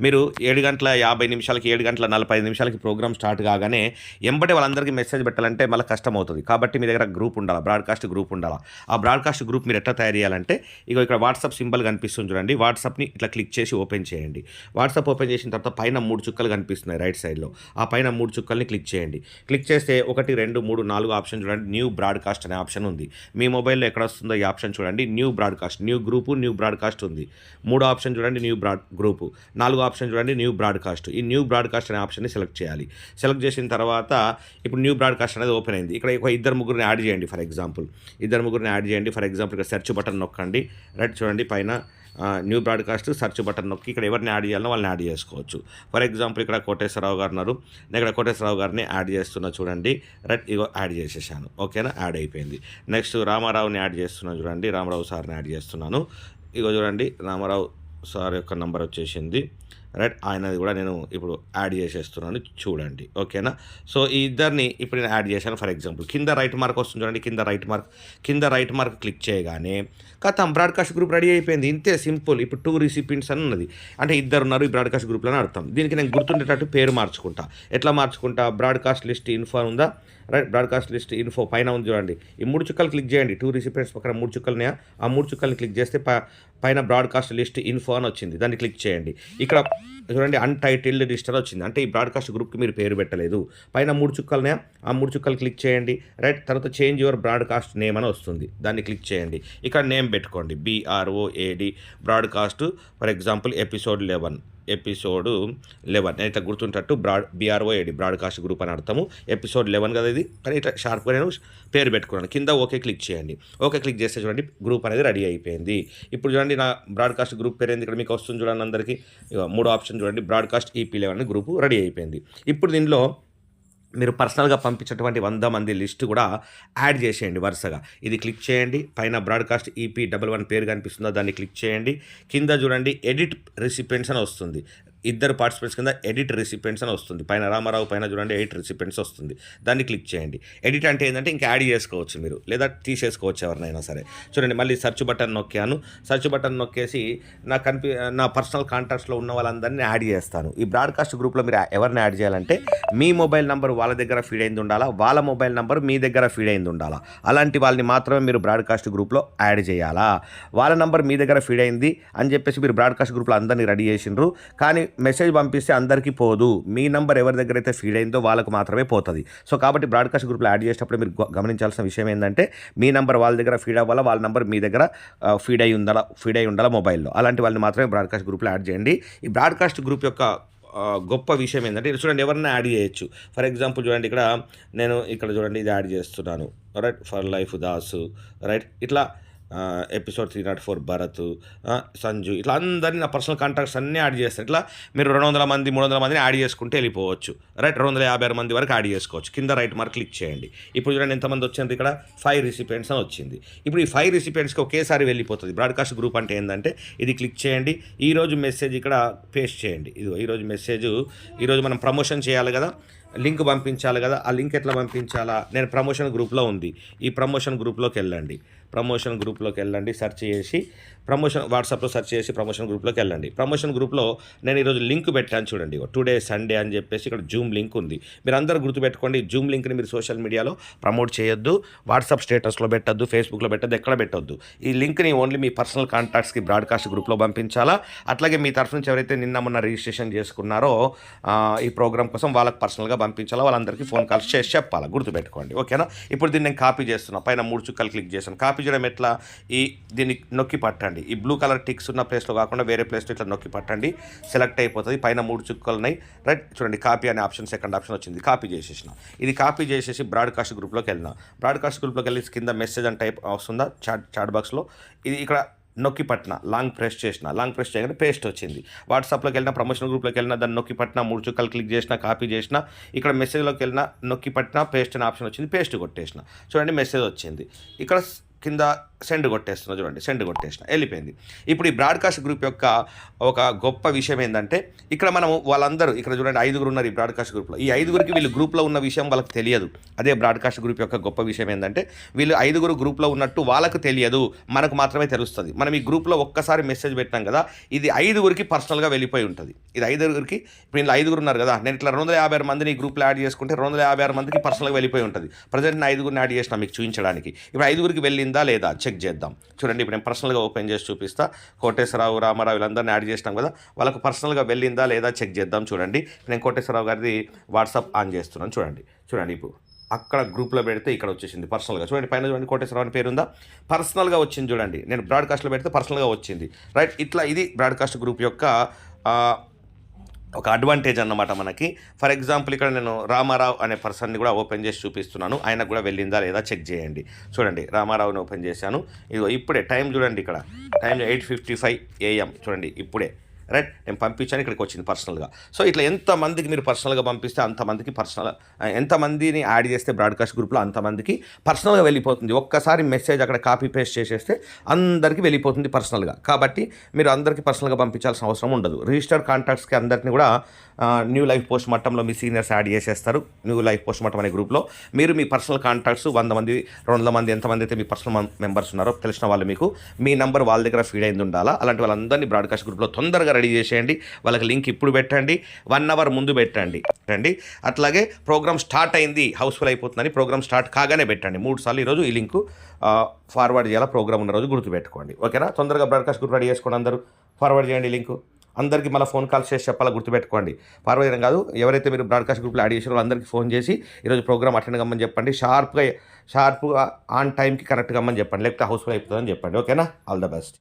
మీరు 7:50 7:45 programme start కాగానే ఎంబటే వాళ్ళందరికీ మెసేజ్ పెట్టాలంటే మళ్ళీ కష్టం అవుతుంది. కాబట్టి మీ దగ్గర గ్రూప్ ఉండాలి, బ్రాడ్‌కాస్ట్ గ్రూప్ ఉండాలా. ఆ బ్రాడ్‌కాస్ట్ గ్రూప్ మీరు ఎట్లా తయారు చేయాలంటే, ఇక్కడ వాట్సాప్ సింబల్ కనిపిస్తుంది చూడండి. వాట్సాప్‌ని ఇట్లా క్లిక్ చేసి ఓపెన్ చేయండి. వాట్సాప్ ఓపెన్ చేసిన తర్వాత పైన 3 చుక్కలు కనిపిస్తున్నాయి రైట్ సైడ్‌లో. ఆ పైన 3 చుక్కల్ని క్లిక్ చేయండి. క్లిక్ చేస్తే 1, 2, 3, 4 ఆప్షన్ చూడండి. న్యూ బ్రాడ్‌కాస్ట్ అనే ఆప్షన్ ఉంది. మీ మొబైల్‌లో ఎక్కడ వస్తుందో ఈ ఆప్షన్ చూడండి. New broadcast, new group, new broadcast ఉంది. 3 ఆప్షన్ చూడండి న్యూ గ్రూపు. 4 ఆప్షన్ చూడండి న్యూ బ్రాడ్‌కాస్ట్. ఈ న్యూ బ్రాడ్‌కాస్ట్ అనే ఆప్షన్‌ని సెలెక్ట్ చేయాలి. సెలెక్ట్ చేసిన తర్వాత ఇప్పుడు న్యూ బ్రాడ్‌కాస్ట్ అనేది ఓపెన్ అయింది. ఇక్కడ ఒక ఇద్దరు ముగ్గురిని యాడ్ చేయండి. ఫర్ ఎగ్జాంపుల్ ఇక్కడ సెర్చ్ బటన్ నొక్కండి. రైట్ చూడండి పైన న్యూ బ్రాడ్‌కాస్ట్ సెర్చ్ బటన్ నొక్కి ఇక్కడ ఎవరిని యాడ్ చేయాలో వాళ్ళని యాడ్ చేసుకోవచ్చు. ఫర్ ఎగ్జాంపుల్ ఇక్కడ కోటేశ్వరరావు గారు ఉన్నారు. నేను ఇక్కడ కోటేశ్వరరావు గారిని యాడ్ చేస్తున్నా చూడండి. రైట్ యాడ్ చేసేసాను. ఓకేనా, యాడ్ అయిపోయింది. నెక్స్ట్ రామారావుని యాడ్ చేస్తున్నాను చూడండి. రామారావు సార్ని యాడ్ చేస్తున్నాను. చూడండి రామారావు సార్ యొక్క నంబర్ వచ్చేసింది. రైట్, ఆయనది కూడా నేను ఇప్పుడు యాడ్ చేసేస్తున్నాను చూడండి. ఓకేనా, సో ఈ ఇద్దరిని ఇప్పుడు నేను యాడ్ చేశాను. ఫర్ ఎగ్జాంపుల్ కింద రైట్ మార్క్ వస్తుంది చూడండి. కింద రైట్ మార్క్ క్లిక్ చేయగానే కథం బ్రాడ్‌కాస్ట్ గ్రూప్ రెడీ అయిపోయింది. ఇంతే సింపుల్. ఇప్పుడు 2 రిసిపియెంట్స్ అని ఉన్నది అంటే ఇద్దరు ఉన్నారు ఈ బ్రాడ్‌కాస్ట్ గ్రూప్లో అని అర్థం. దీనికి నేను గుర్తుండేటట్టు పేరు మార్చుకుంటా. ఎట్లా మార్చుకుంటా? బ్రాడ్‌కాస్ట్ లిస్ట్ ఇన్ఫో ఉందా? రైట్, బ్రాడ్‌కాస్ట్ లిస్ట్ ఇన్ఫో పైన ఉంది చూడండి. ఈ 3 చుక్కలు క్లిక్ చేయండి. 2 రిసిపియెంట్స్ పక్కన 3 చుక్కలు ఉన్నాయా? ఆ 3 చుక్కల్ని క్లిక్ చేస్తే పైన బ్రాడ్‌కాస్ట్ లిస్ట్ ఇన్ఫో అని వచ్చింది. దాన్ని క్లిక్ చేయండి. ఇక్కడ చూడండి అన్‌టైటిల్డ్ లిస్ట్ అని వచ్చింది. అంటే ఈ బ్రాడ్‌కాస్ట్ గ్రూప్కి మీరు పేరు పెట్టలేదు. పైన 3 చుక్కలు ఉన్నాయా? ఆ 3 చుక్కలు క్లిక్ చేయండి. రైట్, తర్వాత చేంజ్ యువర్ బ్రాడ్‌కాస్ట్ నేమ్ అని వస్తుంది. దాన్ని క్లిక్ చేయండి. ఇక్కడ నేమ్ పెట్టుకోండి. BROAD broadcast. For example episode 11 నేను ఇట్లా గుర్తుంటట్టు BROAD బ్రాడ్‌కాస్ట్ గ్రూప్ అని అర్థము. ఎపిసోడ్ 11 కదా ఇది. కానీ ఇట్లా షార్ప్గా నేను పేరు పెట్టుకున్నాను. కింద ఓకే క్లిక్ చేయండి. ఓకే క్లిక్ చేస్తే చూడండి గ్రూప్ అనేది రెడీ అయిపోయింది. ఇప్పుడు చూడండి నా బ్రాడ్‌కాస్ట్ గ్రూప్ పేరు ఏంది ఇక్కడ మీకు వస్తుంది చూడండి అందరికీ. 3 ఆప్షన్ చూడండి. బ్రాడ్‌కాస్ట్ EP11 గ్రూపు రెడీ అయిపోయింది. ఇప్పుడు దీనిలో మీరు పర్సనల్గా పంపించినటువంటి 100 మంది లిస్ట్ కూడా యాడ్ చేసేయండి వరుసగా. ఇది క్లిక్ చేయండి. పైన బ్రాడ్‌కాస్ట్ EP11 పేరు కనిపిస్తుందో దాన్ని క్లిక్ చేయండి. కింద చూడండి ఎడిట్ రెసిపియెంట్స్ అని వస్తుంది. ఇద్దరు పార్టిసిపెంట్స్ కింద ఎడిట్ రెసిపియెంట్స్ అని వస్తుంది. పైన రామారావు పైన చూడండి ఎడిట్ రెసిపియెంట్స్ వస్తుంది. దాన్ని క్లిక్ చేయండి. ఎడిట్ అంటే ఏంటంటే ఇంకా యాడ్ చేసుకోవచ్చు మీరు, లేదా తీసేసుకోవచ్చు ఎవరినైనా సరే. చూడండి మళ్ళీ సెర్చ్ బటన్ నొక్కాను. సెర్చ్ బటన్ నొక్కేసి నా పర్సనల్ కాంటాక్ట్స్లో ఉన్న వాళ్ళందరినీ యాడ్ చేస్తాను. ఈ బ్రాడ్‌కాస్ట్ గ్రూప్లో మీరు ఎవరిని యాడ్ చేయాలంటే మీ మొబైల్ నెంబర్ వాళ్ళ దగ్గర ఫీడ్ అయింది ఉండాలా, వాళ్ళ మొబైల్ నెంబర్ మీ దగ్గర ఫీడ్ అయింది ఉండాలా. అలాంటి వాళ్ళని మాత్రమే మీరు బ్రాడ్‌కాస్ట్ గ్రూప్లో యాడ్ చేయాలా. వాళ్ళ నెంబర్ మీ దగ్గర ఫీడ్ అయింది అని చెప్పేసి మీరు బ్రాడ్‌కాస్ట్ గ్రూప్లో అందరినీ రెడీ చేసిండ్రు, కానీ మెసేజ్ పంపిస్తే అందరికీ పోదు. మీ నెంబర్ ఎవరి దగ్గర అయితే ఫీడ్ అయిందో వాళ్ళకు మాత్రమే పోతుంది. సో కాబట్టి బ్రాడ్‌కాస్ట్ గ్రూప్లో యాడ్ చేసేటప్పుడు మీరు గమనించాల్సిన విషయం ఏంటంటే మీ నెంబర్ వాళ్ళ దగ్గర ఫీడ్ అవ్వాలా, వాళ్ళ నెంబర్ మీ దగ్గర ఫీడ్ అయి ఉండాలా మొబైల్లో. అలాంటి వాళ్ళని మాత్రమే బ్రాడ్‌కాస్ట్ గ్రూప్లో యాడ్ చేయండి. ఈ బ్రాడ్‌కాస్ట్ గ్రూప్ యొక్క గొప్ప విషయం ఏంటంటే చూడండి ఎవరైనా యాడ్ చేయొచ్చు. ఫర్ ఎగ్జాంపుల్ చూడండి ఇక్కడ చూడండి ఇది యాడ్ చేస్తున్నాను. Right, for life Dasu. Right, ఇట్లా ఎపిసోడ్ 304 భరత్, సంజు, ఇట్లా అందరినీ నా పర్సనల్ కాంటాక్ట్స్ అన్నీ యాడ్ చేస్తాను. ఇట్లా మీరు 200 మంది 300 మందిని యాడ్ చేసుకుంటే వెళ్ళిపోవచ్చు. రైట్, 256 మంది వరకు యాడ్ చేసుకోవచ్చు. కింద రైట్ మార్క్ క్లిక్ చేయండి. ఇప్పుడు చూడండి ఎంతమంది వచ్చింది ఇక్కడ 5 రిసిపియెంట్స్ అని వచ్చింది. ఇప్పుడు ఈ 5 రిసిపియెంట్స్కి ఒకేసారి వెళ్ళిపోతుంది. బ్రాడ్‌కాస్ట్ గ్రూప్ అంటే ఏంటంటే ఇది క్లిక్ చేయండి. ఈరోజు మెసేజ్ ఇక్కడ పేస్ట్ చేయండి. ఈరోజు మనం ప్రమోషన్ చేయాలి కదా, లింక్ పంపించాలి కదా. ఆ లింక్ ఎట్లా పంపించాలా? నేను ప్రమోషన్ గ్రూప్లో ఉంది. ఈ ప్రమోషన్ గ్రూప్లోకి వెళ్ళండి. సెర్చ్ చేసి వాట్సాప్లో సెర్చ్ చేసి ప్రమోషన్ గ్రూప్లోకి వెళ్ళండి. ప్రమోషన్ గ్రూప్లో నేను ఈరోజు లింక్ పెట్టాను చూడండి. టుడే సండే అని చెప్పేసి ఇక్కడ జూమ్ లింక్ ఉంది. మీరు అందరూ గుర్తుపెట్టుకోండి, జూమ్ లింక్ని మీరు సోషల్ మీడియాలో ప్రమోట్ చేయొద్దు. వాట్సాప్ స్టేటస్లో పెట్టద్దు, ఫేస్బుక్లో పెట్టద్దు, ఎక్కడ పెట్టొద్దు. ఈ లింక్ని ఓన్లీ మీ పర్సనల్ కాంటాక్ట్స్కి బ్రాడ్‌కాస్ట్ గ్రూప్లో పంపించాలా. అట్లాగే మీ తరఫు నుంచి ఎవరైతే మొన్న రిజిస్ట్రేషన్ చేసుకున్నారో ఈ ప్రోగ్రామ్ కోసం వాళ్ళకి పర్సనల్గా పంపించాలా. వాళ్ళందరికీ ఫోన్ కాల్స్ చేసి చెప్పాలా. గుర్తుపెట్టుకోండి. ఓకేనా, ఇప్పుడు దీన్ని నేను కాపీ చేస్తున్నా. పైన 3 చుక్కలు క్లిక్ చేశాను. కాపీ చేయడం ఎట్లా? దీన్ని నొక్కి పట్టండి. ఈ బ్లూ కలర్ టిక్స్ ఉన్న ప్లేస్లో కాకుండా వేరే ప్లేస్లో ఇట్లా నొక్కి పట్టండి. సెలెక్ట్ అయిపోతుంది. పైన 3 చుక్కలు ఉన్నాయి. రైట్, చూడండి కాపీ అనే ఆప్షన్ సెకండ్ ఆప్షన్ వచ్చింది. కాపీ చేసేసిన. ఇది కాపీ చేసేసి బ్రాడ్‌కాస్ట్ గ్రూప్లోకి బ్రాడ్‌కాస్ట్ గ్రూప్లోకి వెళ్ళి కింద మెసేజ్ అని టైప్ వస్తుందా చాట్ బాక్స్లో. ఇది ఇక్కడ నొక్కి పట్టిన లాంగ్ ప్రెస్ చేయగానే పేస్ట్ వచ్చింది. వాట్సాప్లోకి వెళ్ళిన ప్రమోషన్ గ్రూప్లోకి వెళ్ళిన దాన్ని నొక్కి పట్టిన 3 చుక్కలు క్లిక్ చేసిన, కాపీ చేసిన. ఇక్కడ మెసేజ్లోకి వెళ్ళిన నొక్కి పట్టిన పేస్ట్ అనే ఆప్షన్ వచ్చింది. పేస్ట్ కొట్టేసిన. చూడండి మెసేజ్ వచ్చింది. ఇక్కడ కింద సెండ్ కొట్టేస్తున్నా చూడండి, సెండ్ కొట్టేసిన వెళ్ళిపోయింది. ఇప్పుడు ఈ బ్రాడ్కాస్ట్ గ్రూప్ యొక్క ఒక గొప్ప విషయం ఏంటంటే ఇక్కడ మనం వాళ్ళందరూ ఇక్కడ చూడండి 5 ఉన్నారు ఈ బ్రాడ్కాస్ట్ గ్రూప్లో. ఈ 5 వీళ్ళు గ్రూప్లో ఉన్న విషయం వాళ్ళకి తెలియదు. అదే బ్రాడ్కాస్ట్ గ్రూప్ యొక్క గొప్ప విషయం ఏంటంటే వీళ్ళు 5 గ్రూప్లో ఉన్నట్టు వాళ్ళకు తెలియదు, మనకు మాత్రమే తెలుస్తుంది. మనం ఈ గ్రూప్లో ఒక్కసారి మెసేజ్ పెట్టాం కదా, ఇది 5 పర్సనల్గా వెళ్ళిపోయి ఉంటుంది. ఇది 5 ఇప్పుడు వీళ్ళు 5 ఉన్నారు కదా, నేను ఇట్లా 256 మందిని ఈ గ్రూప్లో యాడ్ చేసుకుంటే 256 మందికి పర్సనల్గా వెళ్ళిపోయి ఉంటుంది. ప్రజెంట్ నేను 5 యాడ్ చేసిన మీకు చూపించడానికి. ఇప్పుడు 5 వెళ్ళిందా లేదా చెక్ చేద్దాం. చూడండి ఇప్పుడు నేను పర్సనల్గా ఓపెన్ చేసి చూపిస్తా. కోటేశ్వరరావు, రామారావు వీళ్ళందరినీ యాడ్ చేసినాం కదా, వాళ్ళకు పర్సనల్గా వెళ్ళిందా లేదా చెక్ చేద్దాం. చూడండి నేను కోటేశ్వరరావు గారిది వాట్సాప్ ఆన్ చేస్తున్నాను. చూడండి ఇప్పుడు అక్కడ గ్రూప్లో పెడితే ఇక్కడ వచ్చేసింది పర్సనల్గా. చూడండి పైన చూడండి కోటేశ్వరరావు అని పేరు ఉందా, పర్సనల్గా వచ్చింది. చూడండి నేను బ్రాడ్కాస్ట్లో పెడితే పర్సనల్గా వచ్చింది. రైట్, ఇట్లా ఇది బ్రాడ్కాస్ట్ గ్రూప్ యొక్క ఒక అడ్వాంటేజ్ అన్నమాట మనకి. ఫర్ ఎగ్జాంపుల్ ఇక్కడ నేను రామారావు అనే పర్సన్ని కూడా ఓపెన్ చేసి చూపిస్తున్నాను, ఆయనకు కూడా వెళ్ళిందా లేదా చెక్ చేయండి. చూడండి రామారావుని ఓపెన్ చేశాను. ఇదిగో ఇప్పుడే టైం చూడండి, ఇక్కడ టైం 8:55 AM. చూడండి ఇప్పుడే రైట్ నేను పంపించాను, ఇక్కడికి వచ్చింది పర్సనల్గా. సో ఇట్లా ఎంతమందికి మీరు పర్సనల్గా పంపిస్తే అంతమందికి ఎంతమందిని యాడ్ చేస్తే బ్రాడ్కాస్ట్ గ్రూప్లో అంతమందికి పర్సనల్గా వెళ్ళిపోతుంది. ఒక్కసారి మెసేజ్ అక్కడ కాపీ పేస్ట్ చేసేస్తే అందరికీ వెళ్ళిపోతుంది పర్సనల్గా. కాబట్టి మీరు అందరికీ పర్సనల్గా పంపించాల్సిన అవసరం ఉండదు. రిజిస్టర్డ్ కాంటాక్ట్స్కి అందరినీ కూడా న్యూ లైఫ్ పోస్ట్ మార్టంలో మీ సీనియర్స్ యాడ్ చేసేస్తారు. న్యూ లైఫ్ పోస్ట్ మార్టం అనే గ్రూప్లో మీరు మీ పర్సనల్ కాంటాక్ట్స్ 100 మంది 200 మంది ఎంతమంది అయితే మీ పర్సనల్ మెంబర్స్ ఉన్నారో తెలిసిన వాళ్ళు మీకు మీ నెంబర్ వాళ్ళ దగ్గర ఫీడ్ అయింది ఉండాలా. అలాంటి వాళ్ళందరినీ బ్రాడ్కాస్ట్ గ్రూప్లో తొందరగా రెడీ చేసేయండి. వాళ్ళకి లింక్ ఇప్పుడు పెట్టండి, 1 అవర్ ముందు పెట్టండి. అట్లాగే ప్రోగ్రామ్ స్టార్ట్ అయింది, హౌస్ఫుల్ అయిపోతుందని ప్రోగ్రామ్ స్టార్ట్ కాగానే పెట్టండి. 3 సార్లు ఈరోజు ఈ లింకు ఫార్వర్డ్ చేయాలా, ప్రోగ్రామ్ ఉన్న రోజు గుర్తుపెట్టుకోండి. ఓకేనా, తొందరగా బ్రాడ్కాస్ట్ గ్రూప్ రెడీ చేసుకోండి. అందరూ ఫార్వర్డ్ చేయండి లింకు. అందరికీ మళ్ళీ ఫోన్ కాల్స్ చేసి చెప్పాలా, గుర్తుపెట్టుకోండి. ఫార్వర్డ్ చేయడం కాదు, ఎవరైతే మీరు బ్రాడ్కాస్ట్ గ్రూప్లో యాడ్ చేసారో అందరికీ ఫోన్ చేసి ఈరోజు ప్రోగ్రామ్ అటెండ్ కమ్మని చెప్పండి. షార్ప్గా ఆన్ టైంకి కరెక్ట్గా కమ్మని చెప్పండి, లేకపోతే హౌస్ఫుల్ అయిపోతుందని చెప్పండి. ఓకేనా, ఆల్ ద బెస్ట్.